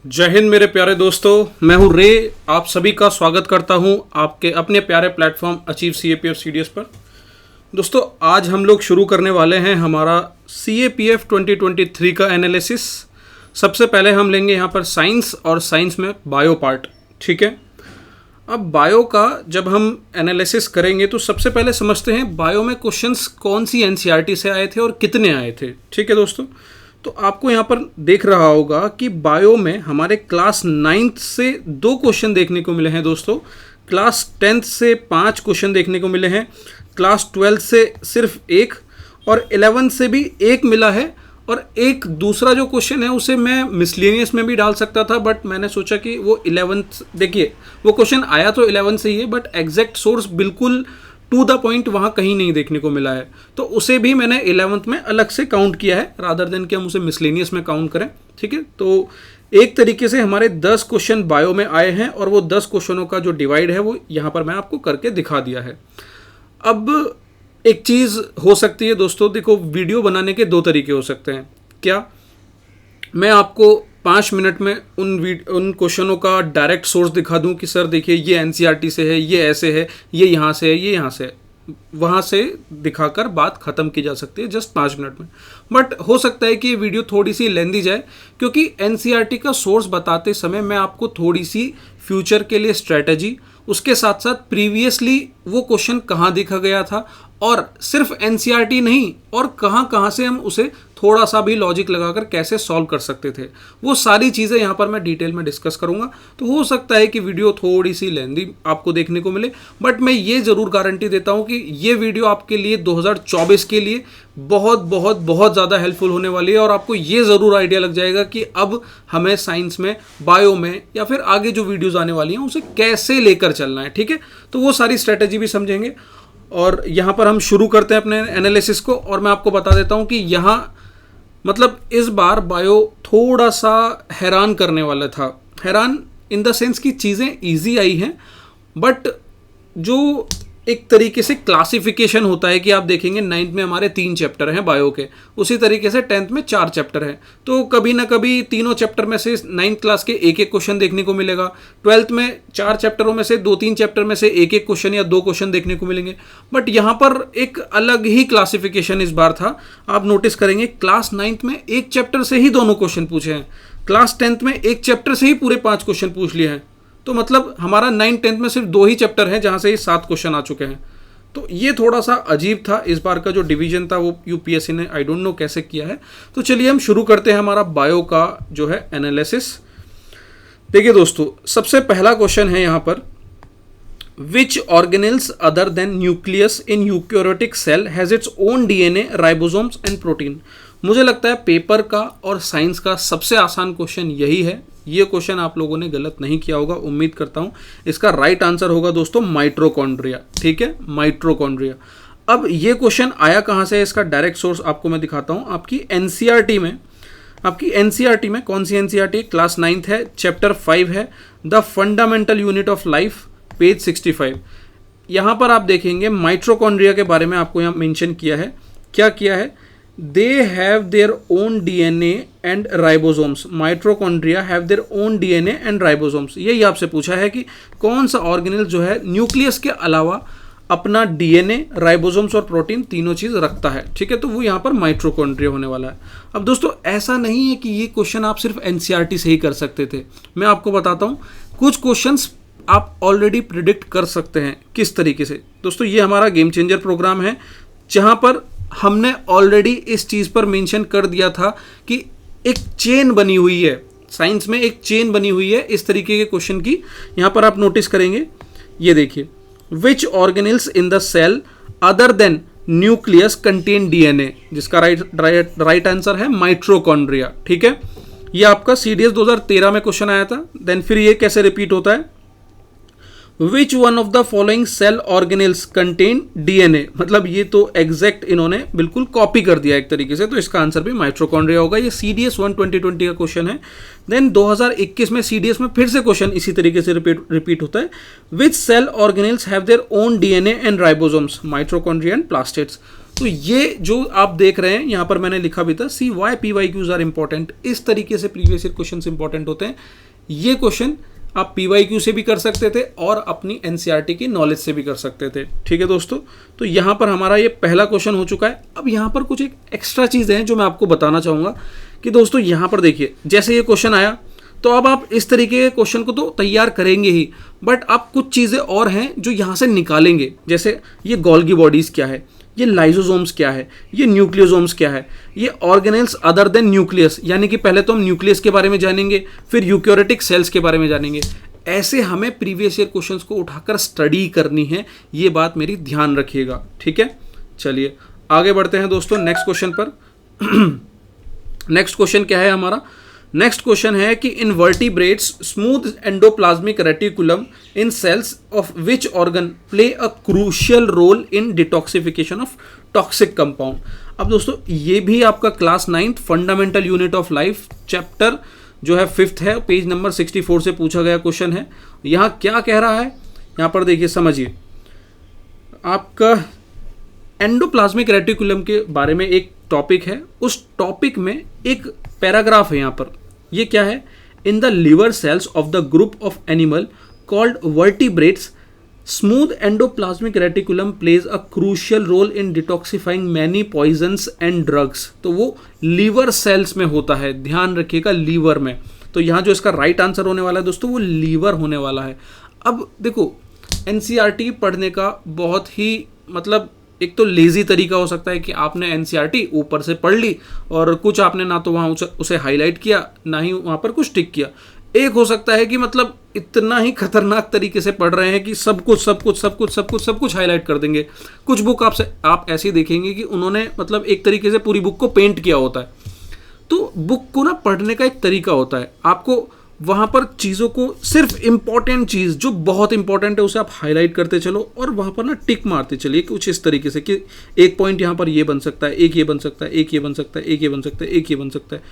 जय हिंद मेरे प्यारे दोस्तों, मैं हूं रे। आप सभी का स्वागत करता हूं आपके अपने प्यारे प्लेटफॉर्म अचीव सीएपीएफ सीडीएस पर। दोस्तों, आज हम लोग शुरू करने वाले हैं हमारा सीएपीएफ 2023 का एनालिसिस। सबसे पहले हम लेंगे यहां पर साइंस और साइंस में बायो पार्ट। ठीक है, अब बायो का जब हम एनालिसिस करेंगे तो सबसे पहले समझते हैं बायो में क्वेश्चंस कौन सी एनसीईआरटी से आए थे और कितने आए थे। ठीक है दोस्तों, तो आपको यहाँ पर देख रहा होगा कि बायो में हमारे क्लास 9th से 2 क्वेश्चन देखने को मिले हैं दोस्तों, क्लास 10th से 5 क्वेश्चन देखने को मिले हैं, क्लास 12 से सिर्फ 1 और 11 से भी 1 मिला है। और एक दूसरा जो क्वेश्चन है उसे मैं मिसलेनियस में भी डाल सकता था, बट मैंने सोचा कि वो 11th, देखिए वो क्वेश्चन आया तो 11 से ही है, बट एग्जैक्ट सोर्स बिल्कुल टू द पॉइंट वहाँ कहीं नहीं देखने को मिला है, तो उसे भी मैंने 11th में अलग से काउंट किया है रादर देन कि हम उसे मिसलेनियस में काउंट करें। ठीक है, तो एक तरीके से हमारे 10 क्वेश्चन बायो में आए हैं और वो 10 क्वेश्चनों का जो डिवाइड है वो यहाँ पर मैं आपको करके दिखा दिया है। अब एक चीज़ हो सकती है दोस्तों, देखो वीडियो बनाने के 2 तरीके हो सकते हैं। क्या मैं आपको 5 मिनट में उन क्वेश्चनों का डायरेक्ट सोर्स दिखा दूं कि सर देखिए ये एनसीईआरटी से है, ये ऐसे है, ये यहाँ से है, ये यहाँ से है, वहाँ से दिखाकर बात ख़त्म की जा सकती है जस्ट 5 मिनट में। बट हो सकता है कि ये वीडियो थोड़ी सी लेंदी जाए, क्योंकि एनसीईआरटी का सोर्स बताते समय मैं आपको थोड़ी सी फ्यूचर के लिए स्ट्रेटजी, उसके साथ साथ प्रीवियसली वो क्वेश्चन कहाँ देखा गया था और सिर्फ एनसीईआरटी नहीं और कहाँ कहाँ से हम उसे थोड़ा सा भी लॉजिक लगाकर कैसे सॉल्व कर सकते थे, वो सारी चीज़ें यहाँ पर मैं डिटेल में डिस्कस करूँगा। तो हो सकता है कि वीडियो थोड़ी सी लेंदी आपको देखने को मिले, बट मैं ये ज़रूर गारंटी देता हूँ कि ये वीडियो आपके लिए 2024 के लिए बहुत बहुत बहुत ज़्यादा हेल्पफुल होने वाली है और आपको ये ज़रूर आइडिया लग जाएगा कि अब हमें साइंस में, बायो में या फिर आगे जो वीडियोज़ आने वाली हैं उसे कैसे लेकर चलना है। ठीक है, तो वो सारी स्ट्रेटेजी भी समझेंगे और यहाँ पर हम शुरू करते हैं अपने एनालिसिस को। और मैं आपको बता देता हूँ कि यहाँ मतलब इस बार बायो थोड़ा सा हैरान करने वाला था। हैरान इन द सेंस कि चीज़ें इजी आई हैं, बट जो एक तरीके से क्लासिफिकेशन होता है कि आप देखेंगे 9th में हमारे 3 चैप्टर हैं बायो के, उसी तरीके से 10th में 4 चैप्टर हैं, तो कभी ना कभी तीनों चैप्टर में से 9th क्लास के एक क्वेश्चन देखने को मिलेगा। 12th में 4 चैप्टरों में से 2-3 चैप्टर में से एक क्वेश्चन या 2 क्वेश्चन देखने को मिलेंगे। बट यहाँ पर एक अलग ही क्लासिफिकेशन इस बार था। आप नोटिस करेंगे क्लास 9th में एक चैप्टर से ही दोनों क्वेश्चन पूछे हैं, क्लास 10th में एक चैप्टर से ही पूरे 5 क्वेश्चन पूछ लिए हैं। तो मतलब हमारा 9th-10th में सिर्फ 2 ही चैप्टर हैं जहाँ से ये 7 क्वेश्चन आ चुके हैं। तो ये थोड़ा सा अजीब था इस बार का जो डिवीजन था, वो यूपीएससी ने आई डोंट नो कैसे किया है। तो चलिए हम शुरू करते हैं हमारा बायो का जो है एनालिसिस। देखिए दोस्तों, सबसे पहला क्वेश्चन है यहाँ पर, which organelles other than nucleus in eukaryotic cell has its own DNA, ribosomes and protein. मुझे लगता है पेपर का और साइंस का सबसे आसान क्वेश्चन यही है। ये क्वेश्चन आप लोगों ने गलत नहीं किया होगा, उम्मीद करता हूँ। इसका राइट आंसर होगा दोस्तों माइटोकॉन्ड्रिया। ठीक है, माइटोकॉन्ड्रिया। अब ये क्वेश्चन आया कहाँ से, इसका डायरेक्ट सोर्स आपको मैं दिखाता हूँ। आपकी एनसीईआरटी में कौन सी एनसीईआरटी? क्लास 9th है, चैप्टर 5 है, the fundamental unit of life, page 65। यहाँ पर आप देखेंगे माइटोकॉन्ड्रिया के बारे में आपको यहाँ मेंशन किया है। क्या किया है? They have their own DNA and ribosomes. Mitochondria have their own DNA and ribosomes. यही आपसे पूछा है कि कौन सा ऑर्गेनेल जो है न्यूक्लियस के अलावा अपना डीएनए, राइबोसोम्स और प्रोटीन तीनों चीज़ रखता है। ठीक है, तो वो यहाँ पर माइटोकॉन्ड्रिया होने वाला है। अब दोस्तों, ऐसा नहीं है कि ये क्वेश्चन आप सिर्फ एनसीईआरटी से ही कर सकते थे। मैं आपको बताता हूँ, कुछ क्वेश्चंस आप ऑलरेडी प्रिडिक्ट कर सकते हैं। किस तरीके से दोस्तों? ये हमारा गेम चेंजर प्रोग्राम है, जहाँ पर हमने ऑलरेडी इस चीज़ पर मेंशन कर दिया था कि एक चेन बनी हुई है, साइंस में एक चेन बनी हुई है इस तरीके के क्वेश्चन की। यहाँ पर आप नोटिस करेंगे, ये देखिए, which organelles in the cell other than nucleus contain DNA, जिसका राइट आंसर है माइटोकॉन्ड्रिया। ठीक है, ये आपका सीडीएस 2013 में क्वेश्चन आया था। देन फिर ये कैसे रिपीट होता है? Which one of the following cell organelles contain DNA, मतलब ये तो एग्जैक्ट इन्होंने बिल्कुल कॉपी कर दिया एक तरीके से, तो इसका आंसर भी माइटोकॉन्ड्रिया होगा। ये सीडीएस 1 2020 का क्वेश्चन है। देन 2021 में सीडीएस में फिर से क्वेश्चन इसी तरीके से रिपीट होता है। Which cell organelles have their own DNA and ribosomes, mitochondria and plastids. तो ये जो आप देख रहे हैं यहाँ पर मैंने लिखा भी था, सी वाई PYQs आर इंपॉर्टेंट। इस तरीके से प्रीवियस ईयर क्वेश्चन इंपॉर्टेंट होते हैं। ये क्वेश्चन आप PYQ से भी कर सकते थे और अपनी NCERT की नॉलेज से भी कर सकते थे। ठीक है दोस्तों, तो यहाँ पर हमारा ये पहला क्वेश्चन हो चुका है। अब यहाँ पर कुछ एक एक्स्ट्रा चीज़ है जो मैं आपको बताना चाहूँगा कि दोस्तों यहाँ पर देखिए, जैसे ये क्वेश्चन आया तो अब आप इस तरीके के क्वेश्चन को तो तैयार करेंगे ही, बट आप कुछ चीज़ें और हैं जो यहाँ से निकालेंगे। जैसे ये गोल्गी बॉडीज़ क्या है, ये लाइसोसोम्स क्या है, ये न्यूक्लियोसोम्स क्या है, ये ऑर्गेनेल्स अदर देन न्यूक्लियस, यानी कि पहले तो हम न्यूक्लियस के बारे में जानेंगे, फिर यूकैरियोटिक सेल्स के बारे में जानेंगे। ऐसे हमें प्रीवियस ईयर क्वेश्चंस को उठाकर स्टडी करनी है, ये बात मेरी ध्यान रखिएगा। ठीक है, चलिए आगे बढ़ते हैं दोस्तों नेक्स्ट क्वेश्चन पर। नेक्स्ट क्वेश्चन क्या है हमारा? नेक्स्ट क्वेश्चन है कि in vertebrates smooth endoplasmic reticulum in cells of which organ play a crucial role in detoxification of toxic compound. अब दोस्तों ये भी आपका class 9th fundamental unit of life chapter जो है 5th है, पेज नंबर 64 से पूछा गया क्वेश्चन है। यहाँ क्या कह रहा है, यहाँ पर देखिए समझिए, आपका एंडोप्लाज्मिक रेटिकुलम के बारे में एक टॉपिक है, उस टॉपिक में एक पैराग्राफ है यहाँ पर। ये क्या है? In the liver cells of the group of animal called vertebrates smooth endoplasmic reticulum plays a crucial role in detoxifying many poisons and drugs. तो वो लीवर सेल्स में होता है, ध्यान रखिएगा, लीवर में। तो यहाँ जो इसका राइट आंसर होने वाला है दोस्तों वो लीवर होने वाला है। अब देखो NCERT पढ़ने का बहुत ही मतलब एक तो लेज़ी तरीका हो सकता है कि आपने NCERT ऊपर से पढ़ ली और कुछ आपने ना तो वहाँ उसे हाईलाइट किया ना ही वहाँ पर कुछ टिक किया। एक हो सकता है कि मतलब इतना ही खतरनाक तरीके से पढ़ रहे हैं कि सब कुछ हाईलाइट कर देंगे। कुछ बुक आप ऐसी देखेंगे कि उन्होंने मतलब एक तरीके से पूरी बुक को पेंट किया होता है। तो बुक को ना पढ़ने का एक तरीका होता है, आपको वहाँ पर चीज़ों को सिर्फ इम्पॉर्टेंट चीज़ जो बहुत इंपॉर्टेंट है उसे आप हाईलाइट करते चलो और वहाँ पर ना टिक मारते चलिए कुछ इस तरीके से कि एक पॉइंट यहाँ पर ये बन सकता है, एक ये बन सकता है, एक ये बन सकता है, एक ये बन सकता है, एक ये बन सकता है,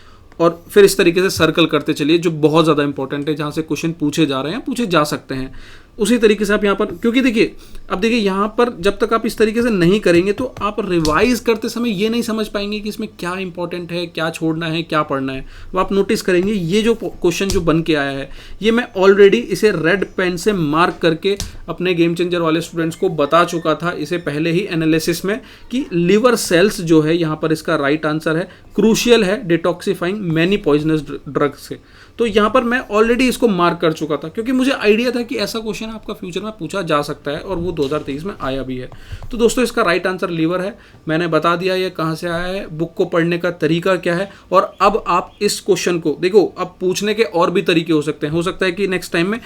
और फिर इस तरीके से सर्कल करते चलिए जो बहुत ज़्यादा इंपॉर्टेंट है, जहाँ से क्वेश्चन पूछे जा रहे हैं, पूछे जा सकते हैं। उसी तरीके से आप यहाँ पर, क्योंकि देखिए अब देखिए यहाँ पर जब तक आप इस तरीके से नहीं करेंगे तो आप रिवाइज करते समय ये नहीं समझ पाएंगे कि इसमें क्या इंपॉर्टेंट है, क्या छोड़ना है, क्या पढ़ना है। अब आप नोटिस करेंगे ये जो क्वेश्चन जो बन के आया है ये मैं ऑलरेडी इसे रेड पेन से मार्क करके अपने गेम चेंजर वाले स्टूडेंट्स को बता चुका था इसे पहले ही एनालिसिस में कि लिवर सेल्स जो है यहाँ पर इसका राइट आंसर है, क्रूशियल है डिटॉक्सिफाइंग मैनी पॉइजनस ड्रग्स से। तो यहाँ पर मैं ऑलरेडी इसको मार्क कर चुका था क्योंकि मुझे आइडिया था कि ऐसा क्वेश्चन आपका फ्यूचर में पूछा जा सकता है और वो 2023 में आया भी है। तो दोस्तों इसका राइट आंसर लीवर है। मैंने बता दिया ये कहाँ से आया है, बुक को पढ़ने का तरीका क्या है, और अब आप इस क्वेश्चन को देखो, अब पूछने के और भी तरीके हो सकते हैं। हो सकता है कि नेक्स्ट टाइम में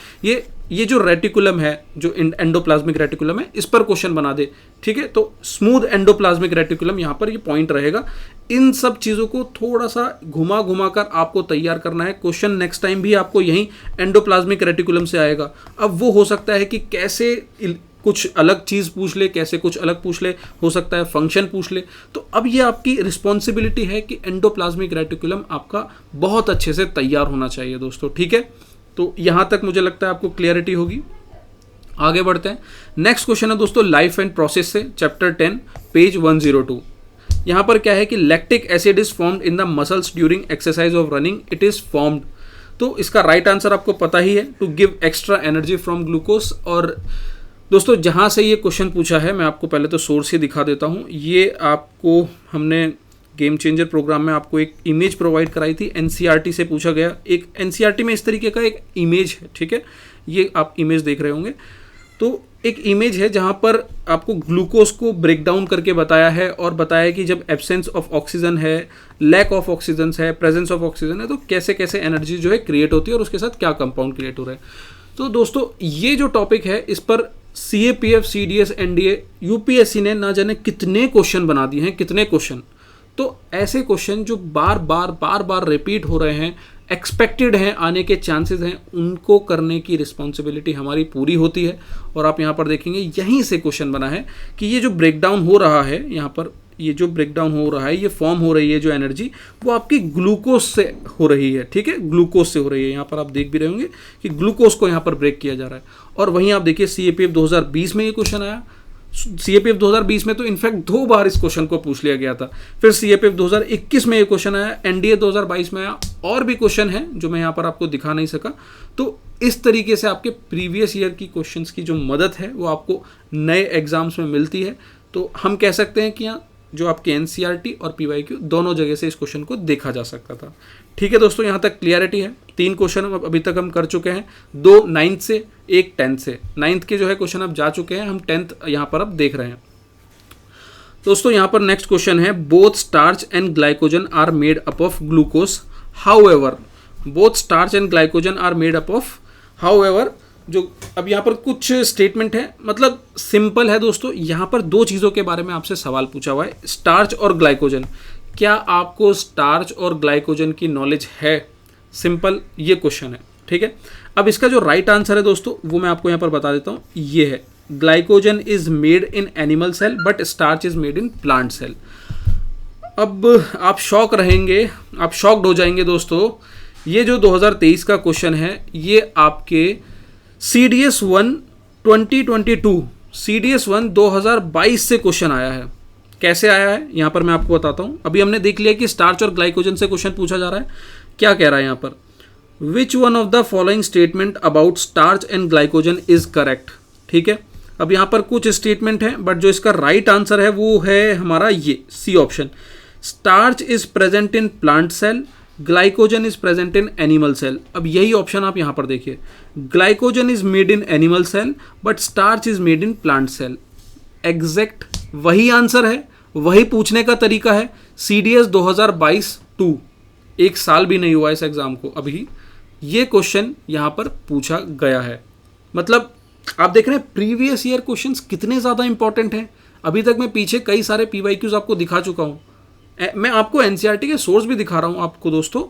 ये जो रेटिकुलम है, जो एंडोप्लाज्मिक रेटिकुलम है, इस पर क्वेश्चन बना दे। ठीक है, तो स्मूथ एंडोप्लाज्मिक रेटिकुलम यहाँ पर ये पॉइंट रहेगा। इन सब चीज़ों को थोड़ा सा घुमा घुमा कर आपको तैयार करना है। क्वेश्चन नेक्स्ट टाइम भी आपको यही एंडोप्लाज्मिक रेटिकुलम से आएगा। अब वो हो सकता है कि कैसे कुछ अलग चीज़ पूछ ले, कैसे कुछ अलग पूछ ले, हो सकता है फंक्शन पूछ ले। तो अब ये आपकी रिस्पॉन्सिबिलिटी है कि एंडोप्लाज्मिक रेटिकुलम आपका बहुत अच्छे से तैयार होना चाहिए दोस्तों। ठीक है, तो यहाँ तक मुझे लगता है आपको क्लियरिटी होगी। आगे बढ़ते हैं। नेक्स्ट क्वेश्चन है दोस्तों लाइफ एंड प्रोसेस से, चैप्टर 10 पेज 102। यहाँ पर क्या है कि lactic acid is formed in the muscles during exercise of running, it is formed. तो इसका राइट आंसर आपको पता ही है, to give extra energy from glucose. और दोस्तों जहाँ से ये क्वेश्चन पूछा है मैं आपको पहले तो सोर्स ही दिखा देता हूँ। ये आपको हमने गेम चेंजर प्रोग्राम में आपको एक इमेज प्रोवाइड कराई थी, NCERT से पूछा गया। एक NCERT में इस तरीके का एक इमेज है, ठीक है, ये आप इमेज देख रहे होंगे। तो एक इमेज है जहाँ पर आपको ग्लूकोज को ब्रेक डाउन करके बताया है और बताया कि जब एब्सेंस ऑफ ऑक्सीजन है, लैक ऑफ ऑक्सीजन है, प्रेजेंस ऑफ ऑक्सीजन है, तो कैसे कैसे एनर्जी जो है क्रिएट होती है और उसके साथ क्या कंपाउंड क्रिएट हो रहा है। तो दोस्तों ये जो टॉपिक है इस पर CAPF, CDS, NDA, UPSC ने ना जाने कितने क्वेश्चन बना दिए हैं, कितने क्वेश्चन। तो ऐसे क्वेश्चन जो बार बार रिपीट हो रहे हैं, एक्सपेक्टेड हैं, आने के चांसेस हैं, उनको करने की रिस्पॉन्सिबिलिटी हमारी पूरी होती है। और आप यहाँ पर देखेंगे यहीं से क्वेश्चन बना है कि ये जो ब्रेकडाउन हो रहा है, यहाँ पर ये जो ब्रेकडाउन हो रहा है, ये फॉर्म हो रही है जो एनर्जी, वो आपकी ग्लूकोज से हो रही है। ठीक है, ग्लूकोज से हो रही है। यहाँ पर आप देख भी रहे होंगे कि ग्लूकोज को यहाँ पर ब्रेक किया जा रहा है। और वहीं आप देखिए CAPF 2020 में ये क्वेश्चन आया, CAPF 2020 में तो इनफैक्ट 2 बार इस क्वेश्चन को पूछ लिया गया था। फिर CAPF 2021 में ये क्वेश्चन आया, NDA 2022 में आया, और भी क्वेश्चन है जो मैं यहाँ पर आपको दिखा नहीं सका। तो इस तरीके से आपके प्रीवियस ईयर की क्वेश्चंस की जो मदद है वो आपको नए एग्जाम्स में मिलती है। तो हम कह सकते हैं कि यहाँ जो आपके NCERT और PYQ दोनों जगह से इस क्वेश्चन को देखा जा सकता था। ठीक है दोस्तों, यहाँ तक क्लियरिटी है। 3 क्वेश्चन अभी तक हम कर चुके हैं, 2 9th से, 1 10th से। 9th के जो है क्वेश्चन अब जा चुके हैं, हम 10th यहाँ पर अब देख रहे हैं। दोस्तों यहाँ पर नेक्स्ट क्वेश्चन है, both starch and glycogen are made up of glucose, however. Both starch and glycogen are made up of, however. जो अब यहाँ पर कुछ स्टेटमेंट है, मतलब सिंपल है दोस्तों। यहाँ पर 2 चीज़ों के बारे में आपसे सवाल पूछा हुआ है, स्टार्च और ग्लाइकोजन। क्या आपको स्टार्च और ग्लाइकोजन की नॉलेज है? सिंपल ये क्वेश्चन है, ठीक है। अब इसका जो राइट आंसर है दोस्तों वो मैं आपको यहाँ पर बता देता हूँ, ये है glycogen is made in animal cell but starch is made in plant cell. अब आप शॉक रहेंगे, आप शॉक्ड हो जाएंगे दोस्तों। ये जो 2023 का क्वेश्चन है ये आपके CDS 1 2022, CDS 1 2022 से क्वेश्चन आया है। कैसे आया है यहाँ पर मैं आपको बताता हूँ। अभी हमने देख लिया कि स्टार्च और ग्लाइकोजन से क्वेश्चन पूछा जा रहा है। क्या कह रहा है यहाँ पर, विच one of the following statement about starch and glycogen is correct. ठीक है, अब यहाँ पर कुछ स्टेटमेंट है बट जो इसका राइट आंसर है वो है हमारा ये C option. Starch is present in plant cell, glycogen is present in animal cell. अब यही ऑप्शन आप यहाँ पर देखिए, glycogen is made in animal cell but starch is made in plant cell. Exact वही आंसर है, वही पूछने का तरीका है। CDS 2022-2, 1 साल भी नहीं हुआ इस एग्जाम को अभी, ये क्वेश्चन यहाँ पर पूछा गया है। मतलब आप देख रहे हैं प्रीवियस ईयर क्वेश्चंस कितने ज़्यादा इंपॉर्टेंट हैं। अभी तक मैं पीछे कई सारे PYQs आपको दिखा चुका हूँ। मैं आपको NCERT के सोर्स भी दिखा रहा हूँ आपको दोस्तों।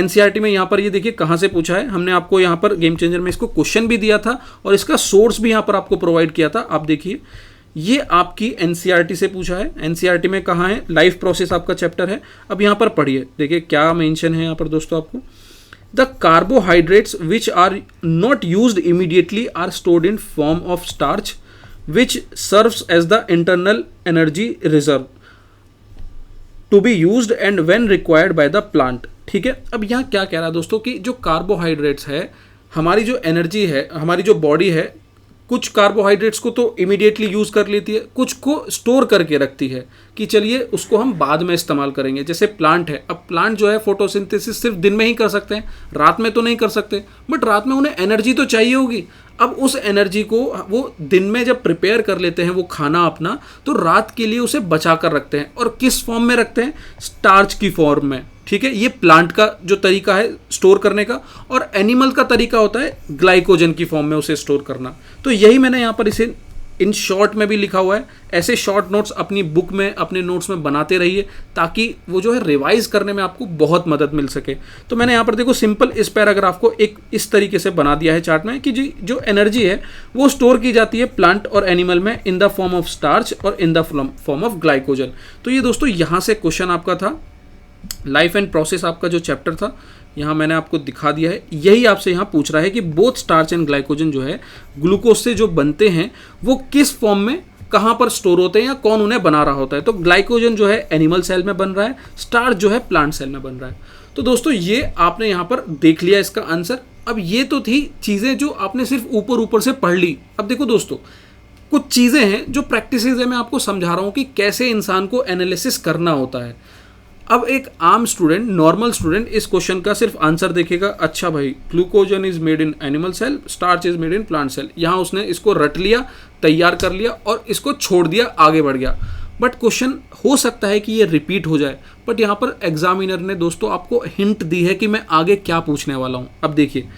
NCERT में यहाँ पर ये देखिए कहाँ से पूछा है। हमने आपको यहाँ पर गेम चेंजर में इसको क्वेश्चन भी दिया था और इसका सोर्स भी यहाँ पर आपको प्रोवाइड किया था। आप देखिए ये आपकी NCERT से पूछा है। NCERT में कहाँ है, लाइफ प्रोसेस आपका चैप्टर है। अब यहाँ पर पढ़िए, देखिए क्या मेंशन है यहाँ पर दोस्तों आपको, the carbohydrates which are not used immediately are stored in form of starch which serves as the internal energy reserve to be used and when required by the plant. ठीक है, अब यहाँ क्या कह रहा है दोस्तों कि जो कार्बोहाइड्रेट्स है, हमारी जो एनर्जी है, हमारी जो बॉडी है, कुछ कार्बोहाइड्रेट्स को तो इमीडिएटली यूज़ कर लेती है, कुछ को स्टोर करके रखती है कि चलिए उसको हम बाद में इस्तेमाल करेंगे। जैसे प्लांट है, अब प्लांट जो है फोटोसिंथेसिस सिर्फ दिन में ही कर सकते हैं, रात में तो नहीं कर सकते, बट रात में उन्हें एनर्जी तो चाहिए होगी। अब उस एनर्जी को वो दिन में जब प्रिपेयर कर लेते हैं वो खाना अपना, तो रात के लिए उसे बचा कर रखते हैं। और किस फॉर्म में रखते हैं, स्टार्च की फॉर्म में। ठीक है, ये प्लांट का जो तरीका है स्टोर करने का, और एनिमल का तरीका होता है ग्लाइकोजन की फॉर्म में उसे स्टोर करना। तो यही मैंने यहाँ पर इसे इन शॉर्ट में भी लिखा हुआ है। ऐसे शॉर्ट नोट्स अपनी बुक में, अपने नोट्स में बनाते रहिए ताकि वो जो है रिवाइज करने में आपको बहुत मदद मिल सके। तो मैंने यहाँ पर देखो सिंपल इस पैराग्राफ को एक इस तरीके से बना दिया है चार्ट में कि जो एनर्जी है वो स्टोर की जाती है प्लांट और एनिमल में in the form of starch और in the form of glycogen. तो ये दोस्तों यहाँ से क्वेश्चन आपका था। लाइफ एंड प्रोसेस आपका जो चैप्टर था यहाँ मैंने आपको दिखा दिया है। यही आपसे यहाँ पूछ रहा है कि बोथ स्टार्च एंड ग्लाइकोजन जो है ग्लूकोज से जो बनते हैं वो किस फॉर्म में कहाँ पर स्टोर होते हैं या कौन उन्हें बना रहा होता है। तो ग्लाइकोजन जो है एनिमल सेल में बन रहा है, स्टार्च जो है प्लांट सेल में बन रहा है। तो दोस्तों ये आपने यहाँ पर देख लिया इसका आंसर। अब ये तो थी चीज़ें जो आपने सिर्फ ऊपर ऊपर से पढ़ ली। अब देखो दोस्तों कुछ चीज़ें हैं जो प्रैक्टिसेस है, मैं आपको समझा रहा हूँ कि कैसे इंसान को एनालिसिस करना होता है। अब एक आम स्टूडेंट, नॉर्मल स्टूडेंट इस क्वेश्चन का सिर्फ आंसर देखेगा, अच्छा भाई glycogen is made in animal cell, starch is made in plant cell. यहाँ उसने इसको रट लिया, तैयार कर लिया और इसको छोड़ दिया, आगे बढ़ गया। बट क्वेश्चन हो सकता है कि ये रिपीट हो जाए, बट यहाँ पर एग्जामिनर ने दोस्तों आपको हिंट दी है कि मैं आगे क्या पूछने वाला हूँ। अब देखिए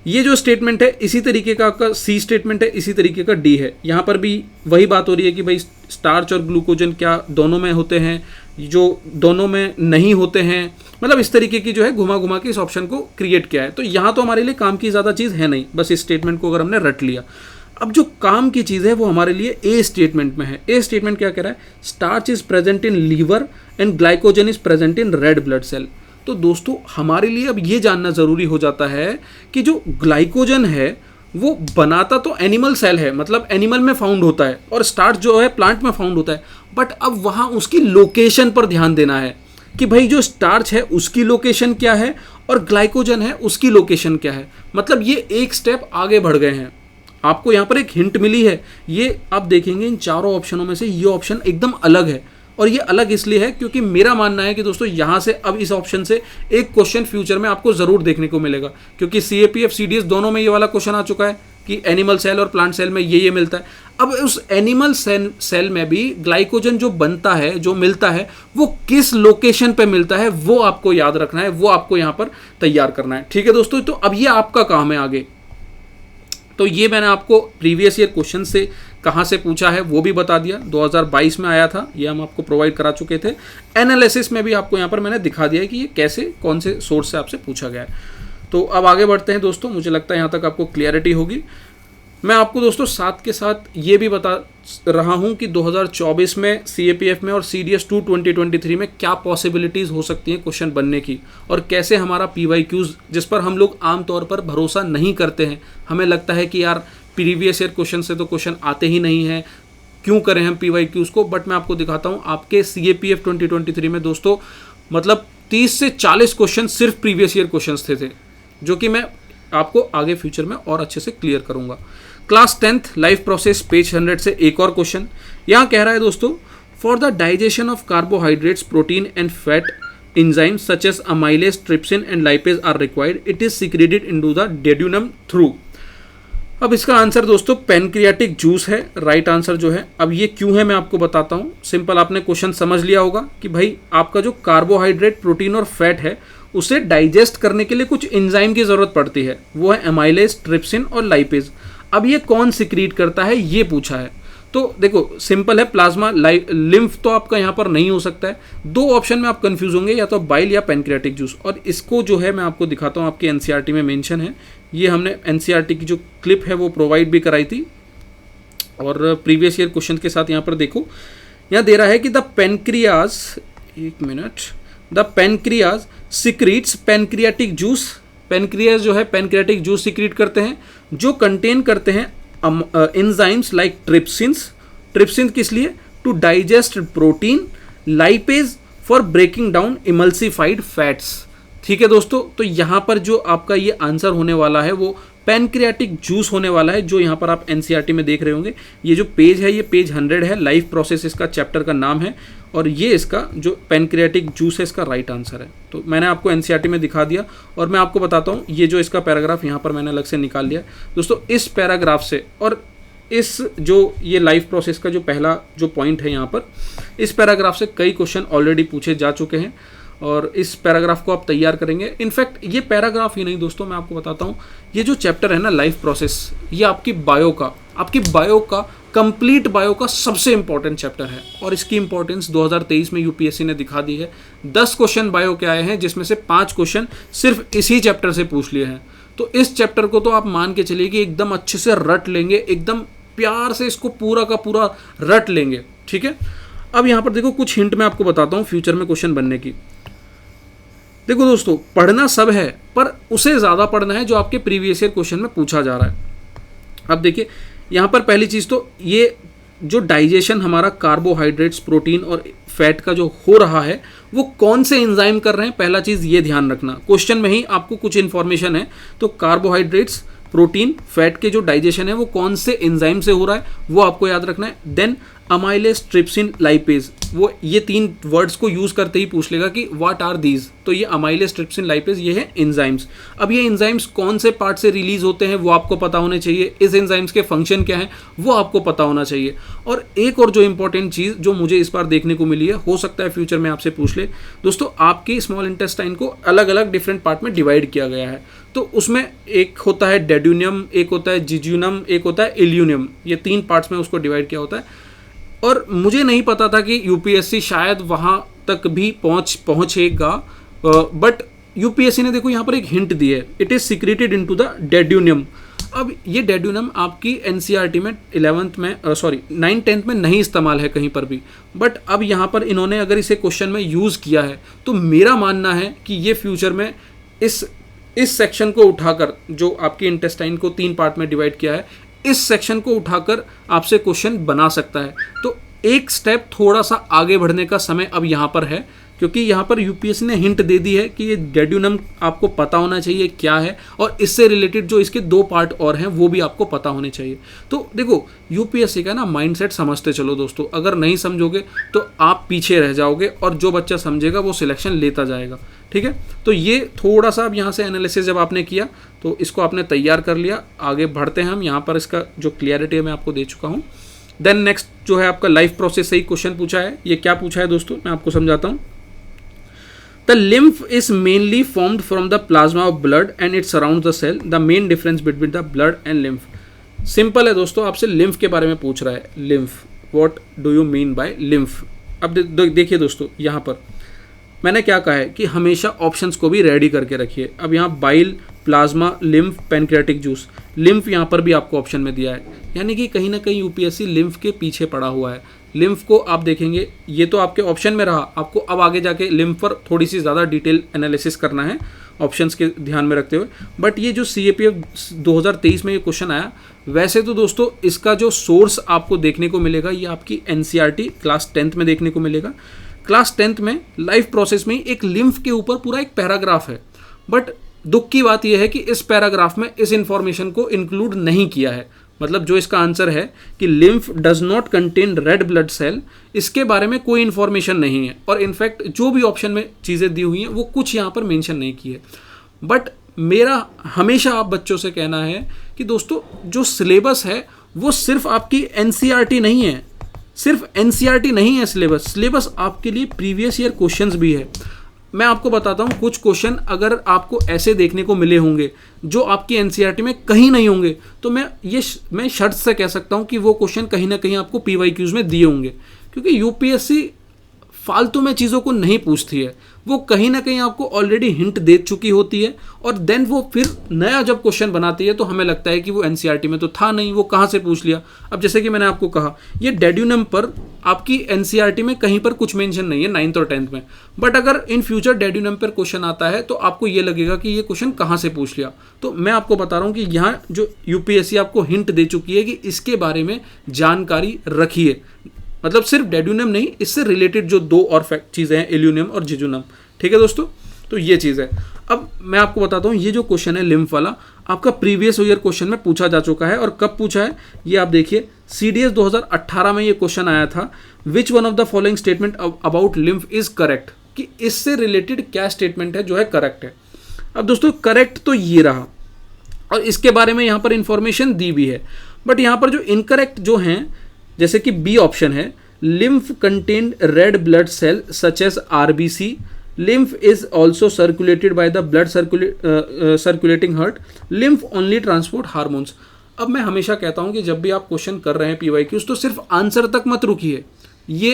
ये जो स्टेटमेंट है इसी तरीके का आपका C स्टेटमेंट है, इसी तरीके का D है। यहाँ पर भी वही बात हो रही है कि भाई स्टार्च और ग्लूकोजन क्या दोनों में होते हैं, जो दोनों में नहीं होते हैं, मतलब इस तरीके की जो है घुमा घुमा के इस ऑप्शन को क्रिएट किया है। तो यहाँ तो हमारे लिए काम की ज़्यादा चीज़ है नहीं, बस इस स्टेटमेंट को अगर हमने रट लिया। अब जो काम की चीज़ है वो हमारे लिए A स्टेटमेंट में है। A स्टेटमेंट क्या कह रहा है, starch is present in liver and glycogen is present in red blood cell. तो दोस्तों हमारे लिए अब ये जानना ज़रूरी हो जाता है कि जो ग्लाइकोजन है वो बनाता तो एनिमल सेल है, मतलब एनिमल में फाउंड होता है, और स्टार्च जो है प्लांट में फाउंड होता है। बट अब वहाँ उसकी लोकेशन पर ध्यान देना है कि भाई जो स्टार्च है उसकी लोकेशन क्या है और ग्लाइकोजन है उसकी लोकेशन क्या है। मतलब ये एक स्टेप आगे बढ़ गए हैं। आपको यहाँ पर एक हिंट मिली है, ये आप देखेंगे इन चारों ऑप्शनों में से ये ऑप्शन एकदम अलग है। और ये अलग इसलिए है क्योंकि मेरा मानना है कि दोस्तों यहाँ से अब इस ऑप्शन से एक क्वेश्चन फ्यूचर में आपको ज़रूर देखने को मिलेगा, क्योंकि CAPF CDS दोनों में ये वाला क्वेश्चन आ चुका है कि एनिमल सेल और प्लांट सेल में ये मिलता है। अब उस एनिमल सेल में भी ग्लाइकोजन जो बनता है, जो मिलता है, वो किस लोकेशन पे मिलता है वो आपको याद रखना है, वो आपको यहाँ पर तैयार करना है। ठीक है दोस्तों, तो अब ये आपका काम है आगे। तो ये मैंने आपको प्रीवियस ईयर क्वेश्चन से कहाँ से पूछा है वो भी बता दिया, 2022 में आया था, ये हम आपको प्रोवाइड करा चुके थे। एनालिसिस में भी आपको यहाँ पर मैंने दिखा दिया है कि ये कैसे, कौन से सोर्स से आपसे पूछा गया है। तो अब आगे बढ़ते हैं दोस्तों, मुझे लगता है यहाँ तक आपको क्लियरिटी होगी। मैं आपको दोस्तों साथ के साथ ये भी बता रहा हूँ कि 2024 में CAPF में और CDS 2 2023 में क्या पॉसिबिलिटीज़ हो सकती हैं क्वेश्चन बनने की, और कैसे हमारा PYQs, जिस पर हम लोग आमतौर पर भरोसा नहीं करते हैं, हमें लगता है कि यार प्रीवियस ईयर क्वेश्चन से तो क्वेश्चन आते ही नहीं हैं, क्यों करें हम PYQs को। बट मैं आपको दिखाता हूँ आपके CAPF 2023 में दोस्तों मतलब 30 से 40 क्वेश्चन सिर्फ प्रीवियस ईयर क्वेश्चन थे, जो कि मैं आपको आगे फ्यूचर में और अच्छे से क्लियर करूँगा। Class 10th life process page 100 से एक और क्वेश्चन यहाँ कह रहा है दोस्तों, for the digestion of carbohydrates protein and fat enzymes such as amylase, trypsin and lipase are required. It is secreted into the duodenum through. अब इसका आंसर दोस्तों पैनक्रियाटिक जूस है, राइट आंसर जो है। अब ये क्यों है मैं आपको बताता हूँ। सिंपल, आपने क्वेश्चन समझ लिया होगा कि भाई आपका जो कार्बोहाइड्रेट, प्रोटीन और फैट है उसे डाइजेस्ट करने के लिए कुछ एंजाइम की ज़रूरत पड़ती है, वो है एमाइलेज, ट्रिप्सिन और लाइपेज। अब ये कौन सिक्रीट करता है ये पूछा है। तो देखो सिंपल है, प्लाज्मा, लिम्फ तो आपका यहाँ पर नहीं हो सकता है। दो ऑप्शन में आप कंफ्यूज होंगे, या तो बाइल या पैनक्रियाटिक जूस। और इसको जो है मैं आपको दिखाता हूँ, आपके एनसीईआरटी में मेंशन है। ये हमने एनसीईआरटी की जो क्लिप है वो प्रोवाइड भी कराई थी, और प्रीवियस ईयर क्वेश्चन के साथ यहाँ पर देखो, यहाँ दे रहा है कि द पेनक्रियाज, एक minute, the pancreas secretes pancreatic juice. Pancreas जो है पैनक्रियाटिक जूस सिक्रीट करते हैं जो कंटेन करते हैं एंजाइम्स लाइक ट्रिप्सिन्स। ट्रिप्सिन किस लिए? To digest protein, lipase for breaking down emulsified fats. ठीक है दोस्तों, तो यहाँ पर जो आपका ये आंसर होने वाला है वो पैनक्रियाटिक जूस होने वाला है, जो यहाँ पर आप एनसीईआरटी में देख रहे होंगे। ये जो पेज है ये पेज 100 है, लाइफ प्रोसेस इसका चैप्टर का नाम है, और ये इसका जो पैनक्रियाटिक जूस है इसका राइट आंसर है। तो मैंने आपको एनसीईआरटी में दिखा दिया, और मैं आपको बताता हूँ ये जो इसका पैराग्राफ यहाँ पर मैंने अलग से निकाल लिया दोस्तों। इस पैराग्राफ से और इस जो ये लाइफ प्रोसेस का जो पहला जो पॉइंट है यहाँ पर, इस पैराग्राफ से कई क्वेश्चन ऑलरेडी पूछे जा चुके हैं, और इस पैराग्राफ को आप तैयार करेंगे। इनफैक्ट ये पैराग्राफ ही नहीं दोस्तों, मैं आपको बताता हूँ, ये जो चैप्टर है ना लाइफ प्रोसेस, ये आपकी बायो का कंप्लीट बायो का सबसे इंपॉर्टेंट चैप्टर है, और इसकी इंपॉर्टेंस 2023 में यूपीएससी ने दिखा दी है। 10 क्वेश्चन बायो के आए हैं, जिसमें से 5 क्वेश्चन सिर्फ इसी चैप्टर से पूछ लिए हैं। तो इस चैप्टर को तो आप मान के चलिए कि एकदम अच्छे से रट लेंगे, एकदम प्यार से इसको पूरा का पूरा रट लेंगे। ठीक है, अब यहाँ पर देखो कुछ हिंट मैं आपको बताता हूँ फ्यूचर में क्वेश्चन बनने की। देखो दोस्तों, पढ़ना सब है, पर उसे ज़्यादा पढ़ना है जो आपके प्रीवियस ईयर क्वेश्चन में पूछा जा रहा है। अब देखिए यहाँ पर पहली चीज़ तो ये जो डाइजेशन हमारा कार्बोहाइड्रेट्स, प्रोटीन और फैट का जो हो रहा है वो कौन से एंजाइम कर रहे हैं, पहला चीज़ ये ध्यान रखना। क्वेश्चन में ही आपको कुछ इन्फॉर्मेशन है, तो कार्बोहाइड्रेट्स, प्रोटीन, फैट के जो डाइजेशन है वो कौन से एंजाइम से हो रहा है वो आपको याद रखना है। देन अमाइलेज, ट्रिप्सिन, लाइपेज, वो ये 3 वर्ड्स को यूज़ करते ही पूछ लेगा कि व्हाट आर दीज। तो ये अमाइलेज, ट्रिप्सिन, लाइपेज ये है एंजाइम्स। अब ये एंजाइम्स कौन से पार्ट से रिलीज होते हैं वो आपको पता होने चाहिए। इस एंजाइम्स के फंक्शन क्या है वो आपको पता होना चाहिए। और एक और जो इंपॉर्टेंट चीज़ जो मुझे इस बार देखने को मिली है, हो सकता है फ्यूचर में आपसे पूछ ले दोस्तों, आपके स्मॉल इंटेस्टाइन को अलग अलग डिफरेंट पार्ट में डिवाइड किया गया है। तो उसमें एक होता है डेड्यूनियम, एक होता है जिज्यूनम, एक होता है इल्यूनियम। ये 3 पार्ट्स में उसको डिवाइड किया होता है। और मुझे नहीं पता था कि यूपीएससी शायद वहाँ तक भी पहुँचेगा, बट यूपीएससी ने देखो यहाँ पर एक हिंट दी है, it is secreted into the duodenum. अब ये डेड्यूनियम आपकी एनसीईआरटी में 9th 10th में नहीं इस्तेमाल है कहीं पर भी, बट अब यहाँ पर इन्होंने अगर इसे क्वेश्चन में यूज़ किया है तो मेरा मानना है कि ये फ्यूचर में इस इस सेक्शन को उठाकर, जो आपकी इंटेस्टाइन को 3 पार्ट में डिवाइड किया है, इस सेक्शन को उठाकर आपसे क्वेश्चन बना सकता है। तो एक स्टेप थोड़ा सा आगे बढ़ने का समय अब यहाँ पर है, क्योंकि यहाँ पर यूपीएससी ने हिंट दे दी है कि ये डेड्यूनम आपको पता होना चाहिए क्या है, और इससे रिलेटेड जो इसके 2 पार्ट और हैं वो भी आपको पता होने चाहिए। तो देखो, यूपीएससी का ना माइंडसेट समझते चलो दोस्तों, अगर नहीं समझोगे तो आप पीछे रह जाओगे, और जो बच्चा समझेगा वो सिलेक्शन लेता जाएगा। ठीक है, तो ये थोड़ा सा अब यहाँ से एनालिसिस जब आपने किया तो इसको आपने तैयार कर लिया। आगे बढ़ते हैं हम, यहाँ पर इसका जो क्लियरिटी है मैं आपको दे चुका हूँ। देन नेक्स्ट जो है आपका लाइफ प्रोसेस से ही क्वेश्चन पूछा है। ये क्या पूछा है दोस्तों, मैं आपको समझाता हूँ। The lymph is mainly formed from the plasma of blood and it surrounds the cell. The main difference between the blood and lymph. Simple है दोस्तों, आपसे lymph के बारे में पूछ रहा है। lymph, what do you mean by lymph? अब देखिए दोस्तों, यहाँ पर मैंने क्या कहा है कि हमेशा ऑप्शंस को भी रेडी करके रखिए। अब यहाँ bile, plasma, lymph, pancreatic juice, lymph यहाँ पर भी आपको ऑप्शन में दिया है, यानी कि कहीं ना कहीं यूपीएससी लिम्फ के पीछे पड़ा हुआ है। लिम्फ को आप देखेंगे, ये तो आपके ऑप्शन में रहा, आपको अब आगे जाके लिम्फ पर थोड़ी सी ज़्यादा डिटेल एनालिसिस करना है ऑप्शंस के ध्यान में रखते हुए। बट ये जो CAPF 2023 में ये क्वेश्चन आया, वैसे तो दोस्तों इसका जो सोर्स आपको देखने को मिलेगा ये आपकी NCERT क्लास 10th में देखने को मिलेगा। क्लास 10th में लाइफ प्रोसेस में एक लिम्फ के ऊपर पूरा एक पैराग्राफ है, बट दुख की बात यह है कि इस पैराग्राफ में इस इंफॉर्मेशन को इंक्लूड नहीं किया है। मतलब जो इसका आंसर है कि lymph does not contain red blood cell, इसके बारे में कोई इन्फॉर्मेशन नहीं है, और इनफैक्ट जो भी ऑप्शन में चीज़ें दी हुई हैं वो कुछ यहाँ पर मेंशन नहीं की है। बट मेरा हमेशा आप बच्चों से कहना है कि दोस्तों जो सिलेबस है वो सिर्फ आपकी NCERT नहीं है, सिर्फ NCERT नहीं है सिलेबस आपके लिए प्रीवियस ईयर क्वेश्चंस भी है। मैं आपको बताता हूँ, कुछ क्वेश्चन अगर आपको ऐसे देखने को मिले होंगे जो आपकी NCERT में कहीं नहीं होंगे, तो मैं शर्त से कह सकता हूँ कि वो क्वेश्चन कहीं ना कहीं आपको PYQs में दिए होंगे, क्योंकि यूपीएससी फालतू में चीज़ों को नहीं पूछती है, वो कहीं ना कहीं आपको ऑलरेडी हिंट दे चुकी होती है, और देन वो फिर नया जब क्वेश्चन बनाती है तो हमें लगता है कि वो NCERT में तो था नहीं, वो कहाँ से पूछ लिया। अब जैसे कि मैंने आपको कहा, ये डेड्यूनम पर आपकी NCERT में कहीं पर कुछ मेंशन नहीं है 9th और 10th में, बट अगर इन फ्यूचर डेड्यूनम पर क्वेश्चन आता है तो आपको ये लगेगा कि ये क्वेश्चन कहाँ से पूछ लिया। तो मैं आपको बता रहा हूँ कि यहाँ जो यूपीएससी आपको हिंट दे चुकी है कि इसके बारे में जानकारी रखिए। मतलब सिर्फ डेड्यूनम नहीं, इससे रिलेटेड जो 2 और चीज़ें हैं, इल्यूनियम और जिजुनम। ठीक है दोस्तों, तो ये चीज़ है। अब मैं आपको बताता हूँ, ये जो क्वेश्चन है लिम्फ वाला आपका प्रीवियस ईयर क्वेश्चन में पूछा जा चुका है। और कब पूछा है ये आप देखिए, CDS 2018 में ये क्वेश्चन आया था, विच one of the following statement about lymph is correct, कि इससे रिलेटेड क्या स्टेटमेंट है जो है करेक्ट है। अब दोस्तों करेक्ट तो ये रहा, और इसके बारे में यहाँ पर इंफॉर्मेशन दी भी है, बट यहाँ पर जो इनकरेक्ट जो हैं, जैसे कि बी ऑप्शन है, lymph contained red blood cell such as RBC, lymph is also circulated by the blood circulating heart, lymph only transport hormones. अब मैं हमेशा कहता हूँ कि जब भी आप क्वेश्चन कर रहे हैं PYQs, तो सिर्फ आंसर तक मत रुकिए। ये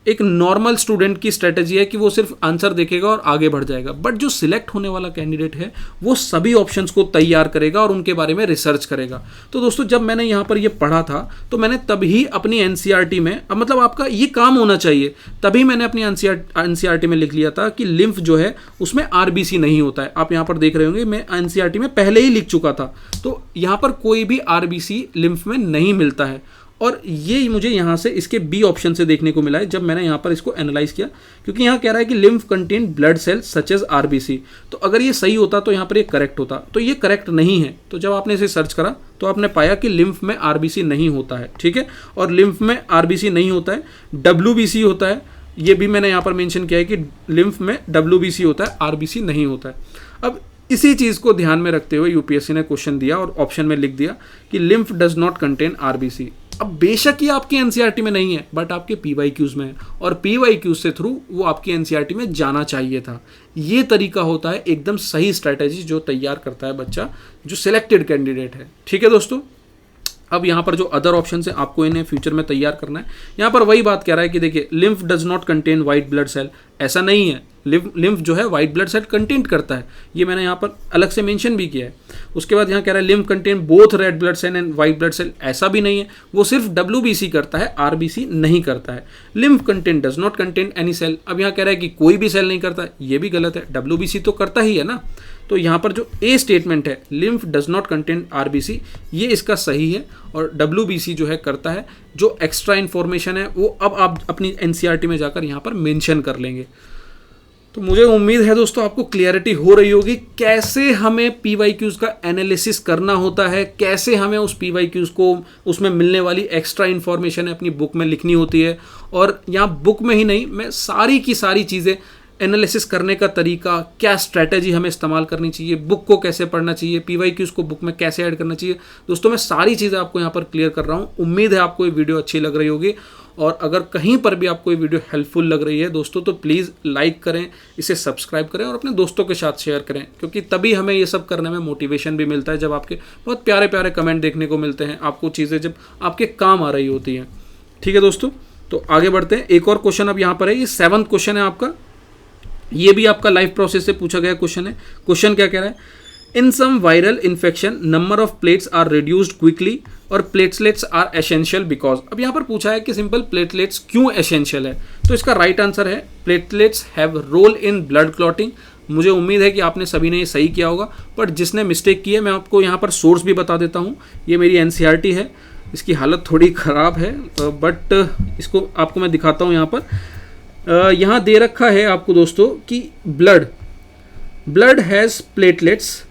एक नॉर्मल स्टूडेंट की स्ट्रेटेजी है कि वो सिर्फ आंसर देखेगा और आगे बढ़ जाएगा, बट जो सिलेक्ट होने वाला कैंडिडेट है वो सभी ऑप्शंस को तैयार करेगा और उनके बारे में रिसर्च करेगा। तो दोस्तों जब मैंने यहाँ पर ये पढ़ा था तो मैंने तभी अपनी NCERT में, अब मतलब आपका ये काम होना चाहिए, तभी मैंने अपनी NCERT में लिख लिया था कि लिम्फ जो है उसमें RBC नहीं होता है। आप यहाँ पर देख रहे होंगे मैं NCERT में पहले ही लिख चुका था, तो यहाँ पर कोई भी RBC लिम्फ में नहीं मिलता है, और ये मुझे यहाँ से इसके बी ऑप्शन से देखने को मिला है जब मैंने यहाँ पर इसको एनालाइज किया, क्योंकि यहाँ कह रहा है कि lymph contain blood cell such as RBC। तो अगर ये सही होता तो यहाँ पर ये करेक्ट होता, तो ये करेक्ट नहीं है। तो जब आपने इसे सर्च करा तो आपने पाया कि लिम्फ में RBC नहीं होता है। ठीक है, और लिम्फ में RBC नहीं होता है, WBC होता है। ये भी मैंने यहाँ पर मेंशन किया है कि लिम्फ में WBC होता है, RBC नहीं होता है। अब इसी चीज़ को ध्यान में रखते हुए यूपीएससी ने क्वेश्चन दिया और ऑप्शन में लिख दिया कि lymph does not contain RBC। अब बेशक ये आपकी NCERT में नहीं है, बट आपके PYQs में है, और PYQs से थ्रू वो आपकी NCERT में जाना चाहिए था। ये तरीका होता है एकदम सही स्ट्रैटेजी जो तैयार करता है बच्चा जो सिलेक्टेड कैंडिडेट है। ठीक है दोस्तों, अब यहाँ पर जो अदर ऑप्शन है आपको इन्हें फ्यूचर में तैयार करना है। यहाँ पर वही बात कह रहा है कि देखिए lymph does not contain white blood cell, ऐसा नहीं है। लिम्फ जो है वाइट ब्लड सेल कंटेन करता है, ये मैंने यहाँ पर अलग से मेंशन भी किया है। उसके बाद यहाँ कह रहा है lymph contain both red blood cell and white blood cell, ऐसा भी नहीं है, वो सिर्फ WBC करता है, RBC नहीं करता है। Lymph contain does not contain any cell, अब यहाँ कह रहा है कि कोई भी सेल नहीं करता, ये भी गलत है, WBC तो करता ही है ना। तो यहाँ पर जो ए स्टेटमेंट है lymph does not contain RBC, ये इसका सही है, और WBC जो है करता है। जो एक्स्ट्रा इन्फॉर्मेशन है वो अब आप अपनी NCERT में जाकर यहाँ पर मेंशन कर लेंगे। तो मुझे उम्मीद है दोस्तों आपको क्लियरिटी हो रही होगी कैसे हमें PYQs का एनालिसिस करना होता है, कैसे हमें उस PYQs को उसमें मिलने वाली एक्स्ट्रा इन्फॉर्मेशन है अपनी बुक में लिखनी होती है। और यहाँ बुक में ही नहीं, मैं सारी की सारी चीज़ें एनालिसिस करने का तरीका, क्या स्ट्रैटेजी हमें इस्तेमाल करनी चाहिए, बुक को कैसे पढ़ना चाहिए, PYQs को बुक में कैसे ऐड करना चाहिए, दोस्तों मैं सारी चीज़ें आपको यहाँ पर क्लियर कर रहा हूँ। उम्मीद है आपको ये वीडियो अच्छी लग रही होगी, और अगर कहीं पर भी आपको ये वीडियो हेल्पफुल लग रही है दोस्तों तो प्लीज़ लाइक करें, इसे सब्सक्राइब करें और अपने दोस्तों के साथ शेयर करें, क्योंकि तभी हमें ये सब करने में मोटिवेशन भी मिलता है, जब आपके बहुत प्यारे प्यारे कमेंट देखने को मिलते हैं, आपको चीज़ें जब आपके काम आ रही होती हैं। ठीक है दोस्तों, तो आगे बढ़ते हैं। एक और क्वेश्चन अब यहाँ पर है, ये 7वां क्वेश्चन है आपका, ये भी आपका लाइफ प्रोसेस से पूछा गया क्वेश्चन है। क्वेश्चन क्या कह रहा है, in some viral infection number of plates are reduced quickly और प्लेटलेट्स आर एसेंशियल बिकॉज। अब यहाँ पर पूछा है कि सिंपल प्लेटलेट्स क्यों एसेंशियल है, तो इसका राइट आंसर है platelets have role in blood clotting. मुझे उम्मीद है कि आपने सभी ने ये सही किया होगा, बट जिसने मिस्टेक की है मैं आपको यहाँ पर सोर्स भी बता देता हूँ। ये मेरी NCERT है, इसकी हालत थोड़ी ख़राब है, बट इसको आपको मैं दिखाता हूँ। यहाँ पर यहाँ दे रखा है आपको दोस्तों कि blood has platelets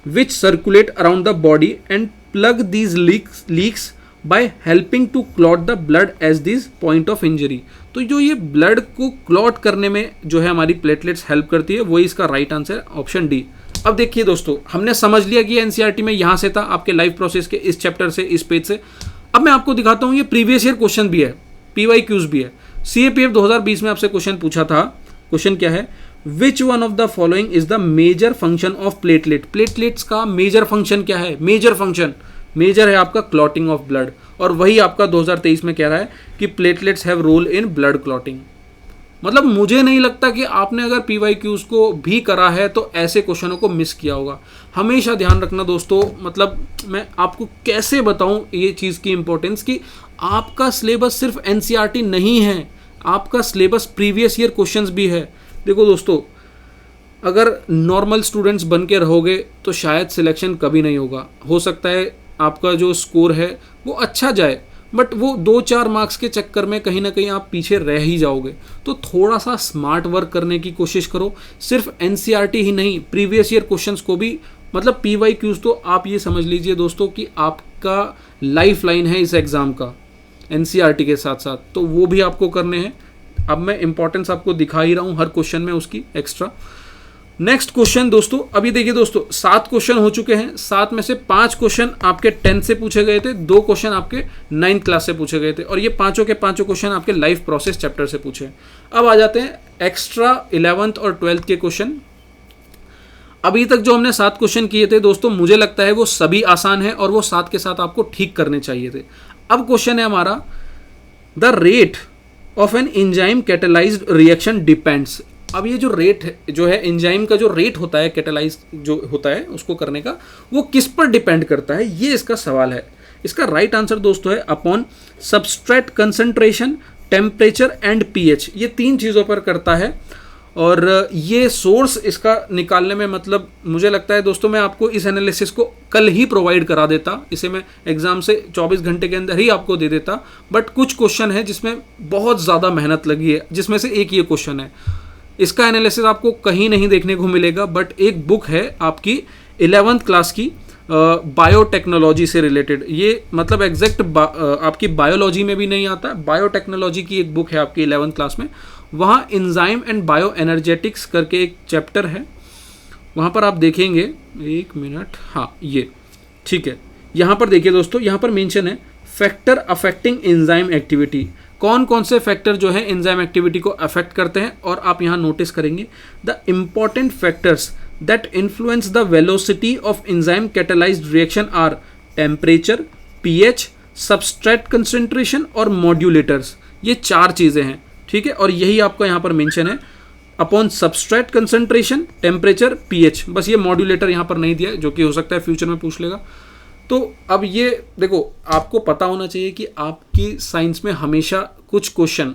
which circulate around the body and plug these leaks by helping to clot the blood as this point of injury। तो जो ये ब्लड को क्लॉट करने में जो है हमारी प्लेटलेट्स हेल्प करती है, वही इसका राइट आंसर है, ऑप्शन डी। अब देखिए दोस्तों, हमने समझ लिया कि NCERT में यहाँ से था, आपके लाइफ प्रोसेस के इस चैप्टर से, इस पेज से। अब मैं आपको दिखाता हूँ, ये प्रीवियस ईयर क्वेश्चन भी है, PYQs भी है। CAPF 2020 में आपसे क्वेश्चन पूछा था। क्वेश्चन क्या है, which one of the following is the major function of platelet. Platelets का मेजर फंक्शन क्या है, मेजर फंक्शन, मेजर है आपका क्लॉटिंग ऑफ ब्लड, और वही आपका 2023 में कह रहा है कि platelets have role in blood clotting. मतलब मुझे नहीं लगता कि आपने अगर PYQs को भी करा है तो ऐसे क्वेश्चनों को मिस किया होगा। हमेशा ध्यान रखना दोस्तों, मतलब मैं आपको कैसे बताऊं ये चीज़ की इंपॉर्टेंस, कि आपका सिलेबस सिर्फ NCERT नहीं है, आपका सिलेबस प्रीवियस ईयर क्वेश्चंस भी है। देखो दोस्तों, अगर नॉर्मल स्टूडेंट्स बन के रहोगे तो शायद सिलेक्शन कभी नहीं होगा। हो सकता है आपका जो स्कोर है वो अच्छा जाए, बट वो 2-4 मार्क्स के चक्कर में कहीं ना कहीं आप पीछे रह ही जाओगे। तो थोड़ा सा स्मार्ट वर्क करने की कोशिश करो, सिर्फ NCERT ही नहीं, प्रीवियस ईयर क्वेश्चंस को भी, मतलब PYQs तो आप ये समझ लीजिए दोस्तों कि आपका लाइफ लाइन है इस एग्ज़ाम का, NCERT के साथ साथ, तो वो भी आपको करने हैं। अब मैं इंपॉर्टेंस आपको दिखा ही रहा हूँ हर क्वेश्चन में उसकी एक्स्ट्रा। नेक्स्ट क्वेश्चन दोस्तों, अभी देखिए दोस्तों 7 क्वेश्चन हो चुके हैं। 7 में से 5 क्वेश्चन आपके 10th से पूछे गए थे, 2 क्वेश्चन आपके 9th क्लास से पूछे गए थे, और ये पांचों के पांचों क्वेश्चन आपके लाइफ प्रोसेस चैप्टर से पूछे। अब आ जाते हैं एक्स्ट्रा 11th और 12th के क्वेश्चन। अभी तक जो हमने 7 क्वेश्चन किए थे दोस्तों, मुझे लगता है वो सभी आसान है और वो साथ के साथ आपको ठीक करने चाहिए थे। अब क्वेश्चन है हमारा, the rate of an enzyme catalyzed reaction depends. अब ये जो रेट जो है एंजाइम का, जो रेट होता है कैटेलाइज जो होता है उसको करने का, वो किस पर डिपेंड करता है, ये इसका सवाल है। इसका राइट आंसर दोस्तों है upon substrate concentration, temperature and pH। ये 3 चीज़ों पर करता है, और ये सोर्स इसका निकालने में, मतलब मुझे लगता है दोस्तों मैं आपको इस एनालिसिस को कल ही प्रोवाइड करा देता, इसे मैं एग्जाम से 24 घंटे के अंदर ही आपको दे देता, बट कुछ क्वेश्चन है जिसमें बहुत ज़्यादा मेहनत लगी है, जिसमें से एक ये क्वेश्चन है। इसका एनालिसिस आपको कहीं नहीं देखने को मिलेगा, बट एक बुक है आपकी 11th क्लास की बायोटेक्नोलॉजी से रिलेटेड, ये मतलब एग्जैक्ट आपकी बायोलॉजी में भी नहीं आता, बायोटेक्नोलॉजी की एक बुक है आपकी 11th क्लास में। वहाँ एंजाइम एंड बायो एनर्जेटिक्स करके एक चैप्टर है, वहाँ पर आप देखेंगे, 1 मिनट, हाँ ये ठीक है। यहाँ पर देखिए दोस्तों, यहाँ पर मेंशन है फैक्टर अफेक्टिंग एंजाइम एक्टिविटी। कौन कौन से फैक्टर जो है एंजाइम एक्टिविटी को अफेक्ट करते हैं, और आप यहाँ नोटिस करेंगे the important factors that influence the velocity of enzyme catalyzed reaction are temperature, pH, substrate concentration और मॉड्यूलेटर्स। ये 4 चीज़ें हैं, ठीक है, और यही आपका यहाँ पर मेंशन है। Upon substrate concentration, temperature, pH. बस ये मॉड्यूलेटर यहाँ पर नहीं दिया है, जो कि हो सकता है फ्यूचर में पूछ लेगा। तो अब ये देखो, आपको पता होना चाहिए कि आपकी साइंस में हमेशा कुछ क्वेश्चन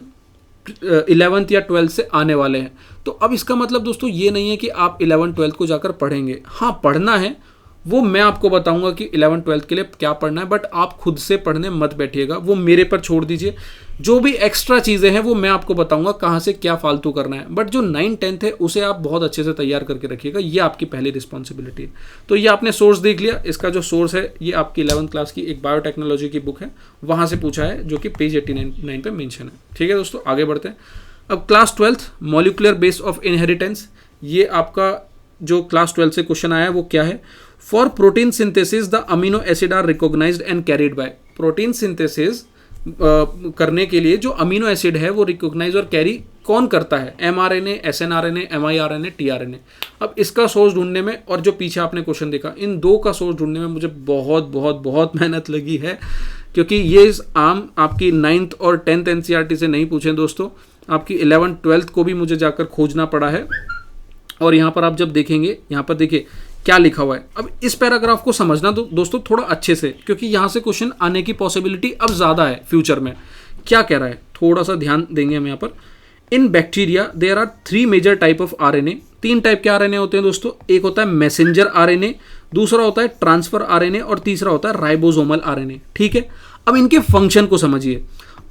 11th या 12th से आने वाले हैं। तो अब इसका मतलब दोस्तों ये नहीं है कि आप 11th 12th को जाकर पढ़ेंगे। हाँ, पढ़ना है, वो मैं आपको बताऊंगा कि 11th 12th के लिए क्या पढ़ना है, बट आप खुद से पढ़ने मत बैठिएगा, वो मेरे पर छोड़ दीजिए। जो भी एक्स्ट्रा चीज़ें हैं वो मैं आपको बताऊंगा कहाँ से क्या फालतू करना है, बट जो 9th 10th है उसे आप बहुत अच्छे से तैयार करके रखिएगा, ये आपकी पहली रिस्पॉन्सिबिलिटी है। तो ये आपने सोर्स देख लिया, इसका जो सोर्स है ये आपकी 11th क्लास की एक बायोटेक्नोलॉजी की बुक है, वहाँ से पूछा है, जो कि पेज 89 पे मेंशन है। ठीक है दोस्तों, आगे बढ़ते हैं। अब class 12th molecular base of inheritance, ये आपका जो क्लास 12 से क्वेश्चन आया है वो क्या है। For protein synthesis the amino acid are recognized and carried by. Protein synthesis करने के लिए जो अमीनो एसिड है वो रिकॉग्नाइज और कैरी कौन करता है, mRNA, snRNA, miRNA, tRNA। अब इसका सोर्स ढूंढने में और जो पीछे आपने क्वेश्चन देखा, इन दो का सोर्स ढूंढने में मुझे बहुत बहुत बहुत मेहनत लगी है, क्योंकि ये आम आपकी 9th और 10th NCERT से नहीं पूछे दोस्तों, आपकी 11th 12th को भी मुझे जाकर खोजना पड़ा है। और यहाँ पर आप जब देखेंगे, यहाँ पर देखिए क्या लिखा हुआ है। अब इस पैराग्राफ को समझना दोस्तों थोड़ा अच्छे से, क्योंकि यहाँ से क्वेश्चन आने की पॉसिबिलिटी अब ज़्यादा है फ्यूचर में। क्या कह रहा है, थोड़ा सा ध्यान देंगे हम यहाँ पर। In bacteria there are 3 major type of RNA। 3 type के RNA होते हैं दोस्तों। एक होता है मैसेंजर RNA, दूसरा होता है ट्रांसफर RNA और तीसरा होता है राइबोसोमल RNA। ठीक है, अब इनके फंक्शन को समझिए।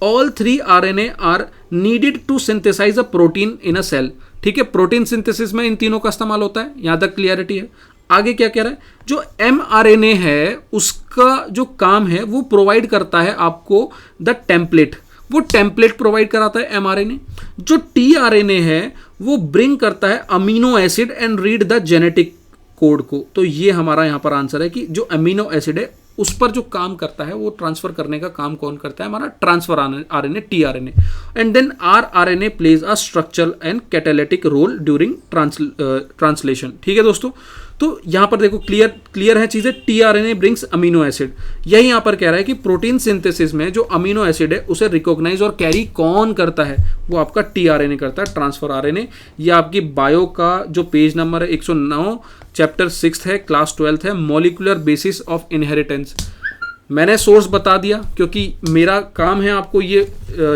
All 3 RNA are needed to synthesize a protein in a cell. ठीक है, प्रोटीन सिंथेसिस में इन तीनों का इस्तेमाल होता है, यहाँ तक क्लियरिटी है। आगे क्या कह रहा है, जो mRNA है उसका जो काम है वो प्रोवाइड करता है आपको द टेम्पलेट, वो टेम्पलेट प्रोवाइड कराता है mRNA। जो tRNA है वो ब्रिंग करता है amino acid and read the genetic code को। तो ये हमारा यहाँ पर आंसर है कि जो अमीनो एसिड है उस पर जो काम करता है वो ट्रांसफर करने का काम कौन करता है, हमारा transfer RNA tRNA। And then RNA plays a structural and catalytic role during translation. ठीक है दोस्तों, तो यहाँ पर देखो क्लियर है चीज़ें। tRNA ब्रिंग्स अमीनो एसिड, यही यहाँ पर कह रहा है कि प्रोटीन सिंथेसिस में जो अमीनो एसिड है उसे रिकॉग्नाइज और कैरी कौन करता है, वो आपका tRNA करता है, ट्रांसफर RNA। ये आपकी बायो का जो पेज नंबर है 109, चैप्टर 6 है, क्लास 12 है, मॉलिक्यूलर बेसिस ऑफ इनहेरिटेंस। मैंने सोर्स बता दिया, क्योंकि मेरा काम है आपको ये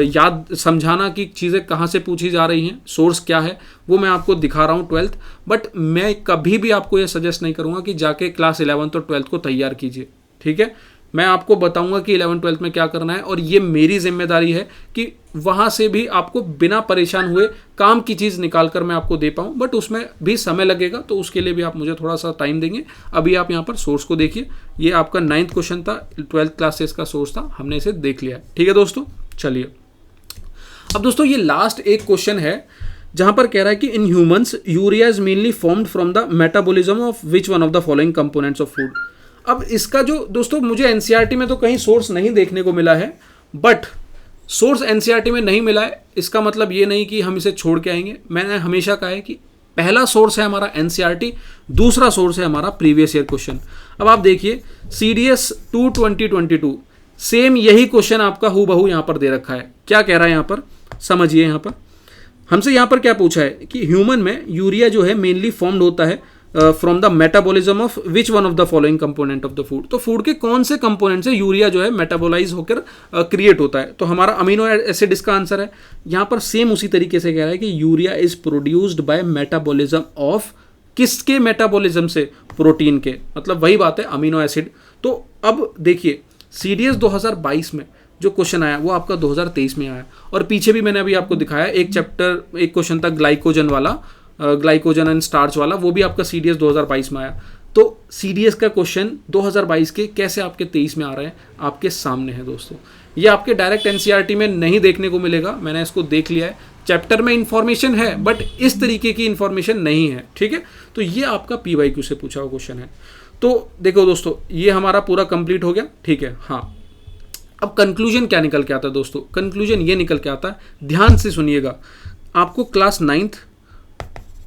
याद समझाना कि चीज़ें कहाँ से पूछी जा रही हैं, सोर्स क्या है वो मैं आपको दिखा रहा हूँ 12th। बट मैं कभी भी आपको ये सजेस्ट नहीं करूँगा कि जाके क्लास 11th और 12th को तैयार कीजिए। ठीक है, मैं आपको बताऊंगा कि 11th 12th में क्या करना है, और ये मेरी जिम्मेदारी है कि वहाँ से भी आपको बिना परेशान हुए काम की चीज़ निकाल कर मैं आपको दे पाऊँ। बट उसमें भी समय लगेगा, तो उसके लिए भी आप मुझे थोड़ा सा टाइम देंगे। अभी आप यहाँ पर सोर्स को देखिए, ये आपका 9th क्वेश्चन था, 12th क्लास से इसका सोर्स था, हमने इसे देख लिया है। ठीक है दोस्तों, चलिए अब दोस्तों ये लास्ट एक क्वेश्चन है जहाँ पर कह रहा है कि in humans urea is mainly formed from the metabolism of which one of the following components of food. अब इसका जो दोस्तों मुझे एनसीईआरटी में तो कहीं सोर्स नहीं देखने को मिला है, बट सोर्स एनसीईआरटी में नहीं मिला है इसका मतलब ये नहीं कि हम इसे छोड़ के आएंगे। मैंने हमेशा कहा है कि पहला सोर्स है हमारा एनसीईआरटी, दूसरा सोर्स है हमारा प्रीवियस ईयर क्वेश्चन। अब आप देखिए CDS 2 2022 सेम यही क्वेश्चन आपका हूबहू यहाँ पर दे रखा है। क्या कह रहा है यहाँ पर, समझिए। यहाँ पर हमसे यहाँ पर क्या पूछा है कि ह्यूमन में यूरिया जो है मेनली फॉर्म्ड होता है from the metabolism of which one of the following component of the food. तो फूड के कौन से कंपोनेंट से यूरिया जो है मेटाबोलाइज होकर क्रिएट होता है, तो हमारा अमीनो एसिड इसका आंसर है। यहाँ पर सेम उसी तरीके से कह रहा है कि urea is produced by metabolism of, किसके मेटाबॉलिज्म से, प्रोटीन के, मतलब वही बात है अमीनो एसिड। तो अब देखिए CDS 2022 में जो क्वेश्चन आया वो आपका 2023 में आया, और पीछे भी मैंने अभी आपको दिखाया एक चैप्टर, एक क्वेश्चन था ग्लाइकोजन वाला, ग्लाइकोजन एंड स्टार्च वाला, वो भी आपका CDS 2022 में आया। तो CDS का क्वेश्चन 2022 के कैसे आपके 23 में आ रहे हैं, आपके सामने है दोस्तों। ये आपके डायरेक्ट एनसीईआरटी में नहीं देखने को मिलेगा, मैंने इसको देख लिया है। चैप्टर में इंफॉर्मेशन है बट इस तरीके की इंफॉर्मेशन नहीं है। ठीक है, तो ये आपका PYQ से पूछा हुआ क्वेश्चन है। तो देखो दोस्तों ये हमारा पूरा कंप्लीट हो गया। ठीक है, हाँ, अब कंक्लूजन क्या निकल के आता है दोस्तों, कंक्लूजन ये निकल के आता है, ध्यान से सुनिएगा। आपको क्लास 9th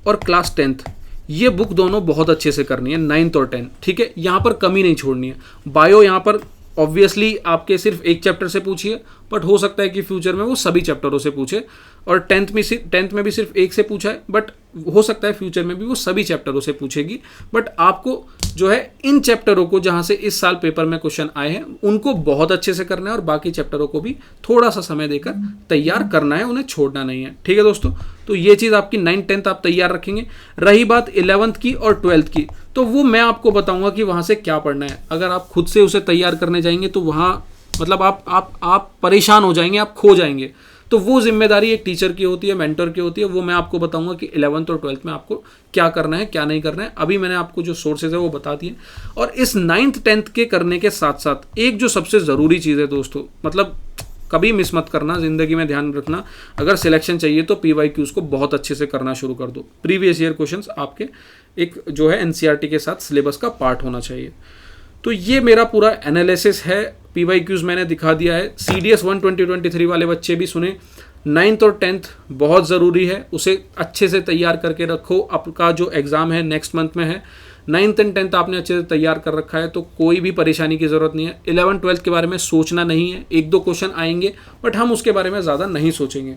और क्लास 10th ये बुक दोनों बहुत अच्छे से करनी है, 9th और 10th। ठीक है, यहाँ पर कमी नहीं छोड़नी है। बायो यहाँ पर ऑब्वियसली आपके सिर्फ एक चैप्टर से पूछिए, बट हो सकता है कि फ्यूचर में वो सभी चैप्टरों से पूछे। और टेंथ में भी सिर्फ एक से पूछा है, बट हो सकता है फ्यूचर में भी वो सभी चैप्टरों से पूछेगी। बट आपको जो है इन चैप्टरों को जहाँ से इस साल पेपर में क्वेश्चन आए हैं उनको बहुत अच्छे से करना है, और बाकी चैप्टरों को भी थोड़ा सा समय देकर तैयार करना है, उन्हें छोड़ना नहीं है। ठीक है दोस्तों, तो ये चीज़ आपकी 9th 10th आप तैयार रखेंगे। रही बात 11th की और 12th की, तो वो मैं आपको बताऊंगा कि वहाँ से क्या पढ़ना है। अगर आप खुद से उसे तैयार करने जाएंगे तो वहाँ मतलब आप परेशान हो जाएंगे, आप खो जाएंगे। तो वो जिम्मेदारी एक टीचर की होती है, मेंटर की होती है। वो मैं आपको बताऊंगा कि 11th और 12th में आपको क्या करना है, क्या नहीं करना है। अभी मैंने आपको जो सोर्सेज है वो बता दिए। और इस 9th 10th के करने के साथ साथ एक जो सबसे ज़रूरी चीज़ है दोस्तों, मतलब कभी मिस मत करना, ज़िंदगी में ध्यान रखना, अगर सिलेक्शन चाहिए तो PYQs को बहुत अच्छे से करना शुरू कर दो। प्रीवियस ईयर क्वेश्चंस आपके एक जो है NCERT के साथ सिलेबस का पार्ट होना चाहिए। तो ये मेरा पूरा एनालिसिस है। PYQs मैंने दिखा दिया है। CDS 1 2023 वाले बच्चे भी सुने, 9th और 10th बहुत ज़रूरी है, उसे अच्छे से तैयार करके रखो। आपका जो एग्ज़ाम है नेक्स्ट मंथ में है, 9th और 10th आपने अच्छे से तैयार कर रखा है तो कोई भी परेशानी की ज़रूरत नहीं है। 11 12th के बारे में सोचना नहीं है, एक दो क्वेश्चन आएंगे बट हम उसके बारे में ज़्यादा नहीं सोचेंगे।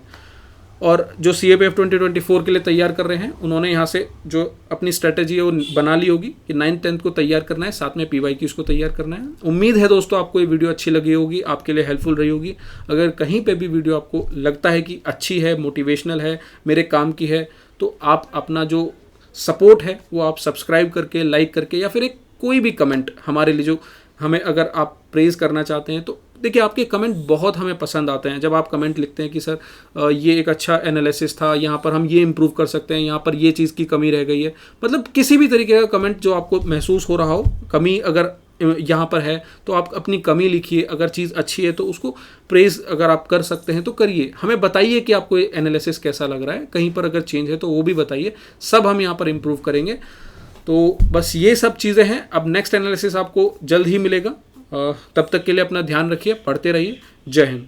और जो CAPF 2024 के लिए तैयार कर रहे हैं उन्होंने यहाँ से जो अपनी स्ट्रेटेजी है वो बना ली होगी कि 9th 10th को तैयार करना है, साथ में PYQs को तैयार करना है। उम्मीद है दोस्तों आपको ये वीडियो अच्छी लगी होगी, आपके लिए हेल्पफुल रही होगी। अगर कहीं पे भी वीडियो आपको लगता है कि अच्छी है, मोटिवेशनल है, मेरे काम की है, तो आप अपना जो सपोर्ट है वो आप सब्सक्राइब करके, लाइक करके, या फिर एक कोई भी कमेंट हमारे लिए जो हमें अगर आप प्रेज़ करना चाहते हैं तो देखिए आपके कमेंट बहुत हमें पसंद आते हैं। जब आप कमेंट लिखते हैं कि सर ये एक अच्छा एनालिसिस था, यहाँ पर हम ये इम्प्रूव कर सकते हैं, यहाँ पर ये चीज़ की कमी रह गई है, मतलब किसी भी तरीके का कमेंट जो आपको महसूस हो रहा हो, कमी अगर यहाँ पर है तो आप अपनी कमी लिखिए। अगर चीज़ अच्छी है तो उसको प्रेज़ अगर आप कर सकते हैं तो करिए। हमें बताइए कि आपको ये एनालिसिस कैसा लग रहा है, कहीं पर अगर चेंज है तो वो भी बताइए, सब हम यहाँ पर इम्प्रूव करेंगे। तो बस ये सब चीज़ें हैं। अब नेक्स्ट एनालिसिस आपको जल्द ही मिलेगा। तब तक के लिए अपना ध्यान रखिए, पढ़ते रहिए। जय हिंद।